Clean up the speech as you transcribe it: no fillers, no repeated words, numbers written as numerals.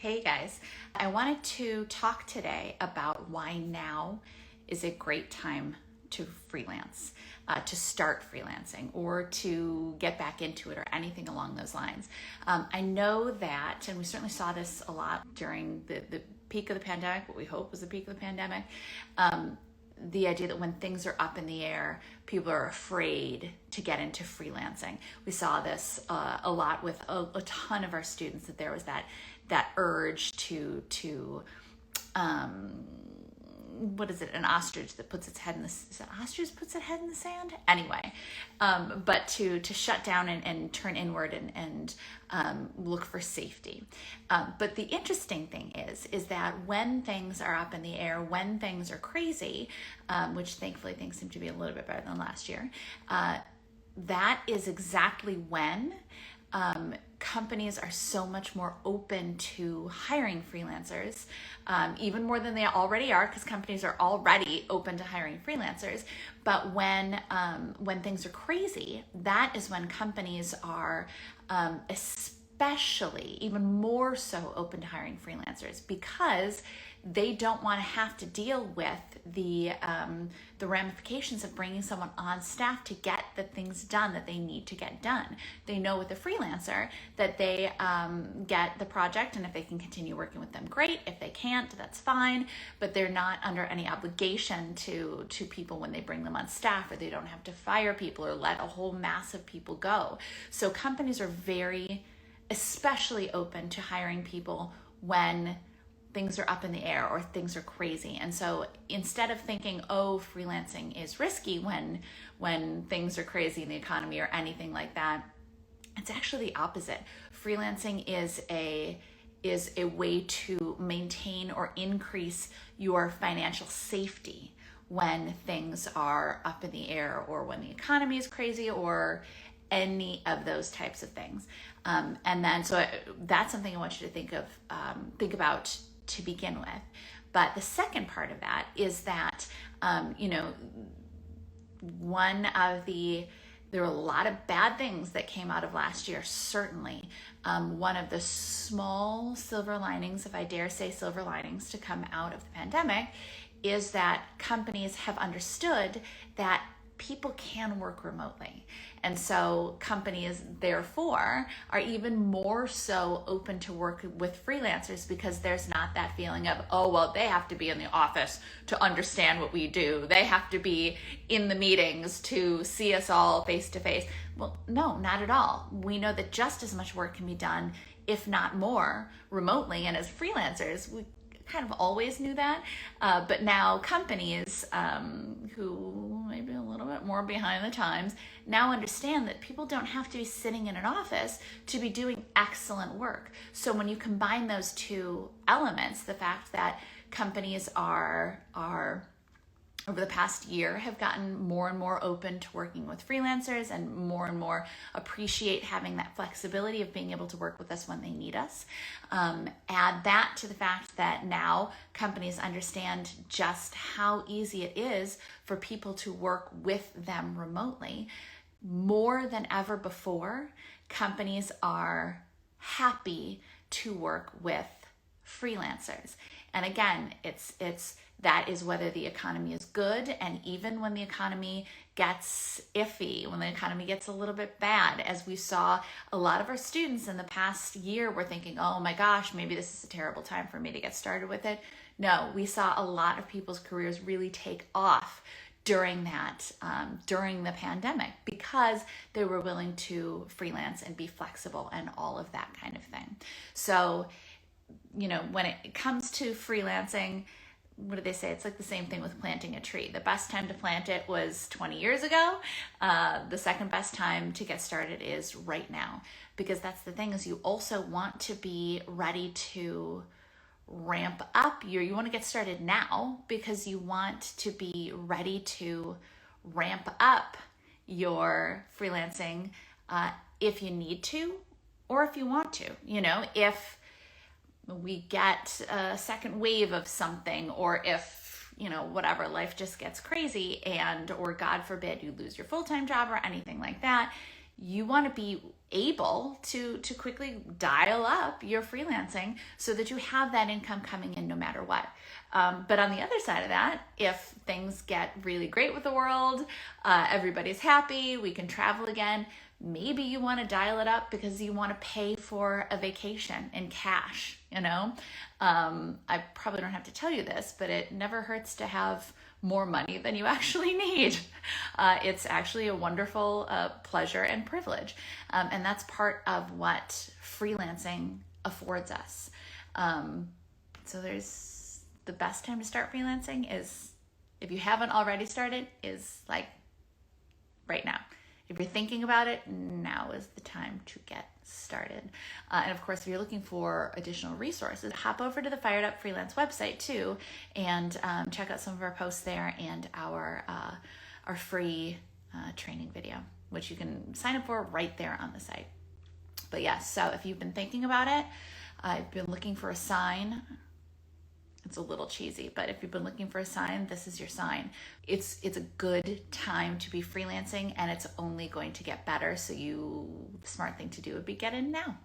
Hey guys, I wanted to talk today about why now is a great time to freelance, to start freelancing or to get back into it or anything along those lines. I know that, and we certainly saw this a lot during the peak of the pandemic, what we hope was the peak of the pandemic, the idea that when things are up in the air, people are afraid to get into freelancing. We saw this a lot with a ton of our students, that there was that urge to what is it? An ostrich that puts its head in the, is it ostrich puts its head in the sand? Anyway, but to shut down and turn inward and look for safety. But the interesting thing is that when things are up in the air, when things are crazy, which thankfully things seem to be a little bit better than last year, that is exactly when companies are so much more open to hiring freelancers, even more than they already are, because companies are already open to hiring freelancers. But when things are crazy, that is when companies are especially even more so open to hiring freelancers, because they don't want to have to deal with the ramifications of bringing someone on staff to get the things done that they need to get done. They know with a freelancer that they get the project, and if they can continue working with them, great. If they can't, that's fine. But they're not under any obligation to people when they bring them on staff, or they don't have to fire people or let a whole mass of people go. So companies are especially open to hiring people when things are up in the air or things are crazy. And so instead of thinking, oh, freelancing is risky when things are crazy in the economy or anything like that, it's actually the opposite. Freelancing is a way to maintain or increase your financial safety when things are up in the air, or when the economy is crazy, or any of those types of things. And then, that's something I want you to think about to begin with. But the second part of that is that, there were a lot of bad things that came out of last year, certainly. One of the small silver linings, if I dare say silver linings, to come out of the pandemic is that companies have understood that people can work remotely. And so companies, therefore, are even more so open to work with freelancers, because there's not that feeling of, oh, well, they have to be in the office to understand what we do. They have to be in the meetings to see us all face to face. Well, no, not at all. We know that just as much work can be done, if not more, remotely. And as freelancers, we kind of always knew that, but now companies who may be a little bit more behind the times now understand that people don't have to be sitting in an office to be doing excellent work. So when you combine those two elements, the fact that companies are over the past year have gotten more and more open to working with freelancers, and more appreciate having that flexibility of being able to work with us when they need us. Add that to the fact that now companies understand just how easy it is for people to work with them remotely. More than ever before, companies are happy to work with freelancers. And again, that is whether the economy is good, and even when the economy gets iffy, when the economy gets a little bit bad, as we saw a lot of our students in the past year were thinking, oh my gosh, maybe this is a terrible time for me to get started with it. No, we saw a lot of people's careers really take off during the pandemic, because they were willing to freelance and be flexible and all of that kind of thing. So, when it comes to freelancing, what do they say? It's like the same thing with planting a tree. The best time to plant it was 20 years ago. The second best time to get started is right now, because that's the thing, is you also want to be ready to ramp up you want to get started now, because you want to be ready to ramp up your freelancing if you need to, or if you want to. If we get a second wave of something, or if, whatever, life just gets crazy, or God forbid you lose your full-time job or anything like that, you want to be able to quickly dial up your freelancing so that you have that income coming in no matter what. But on the other side of that, if things get really great with the world, everybody's happy, we can travel again, maybe you want to dial it up because you want to pay for a vacation in cash, you know? I probably don't have to tell you this, but it never hurts to have more money than you actually need. It's actually a wonderful pleasure and privilege. And that's part of what freelancing affords us. So there's the best time to start freelancing is, if you haven't already started, is like right now. If you're thinking about it, now is the time to get started. And of course, if you're looking for additional resources, hop over to the Fired Up Freelance website too, and check out some of our posts there and our free training video, which you can sign up for right there on the site. But yes, so if you've been thinking about it, I've been looking for a sign. It's a little cheesy, but if you've been looking for a sign, this is your sign. It's a good time to be freelancing, and it's only going to get better. So the smart thing to do would be get in now.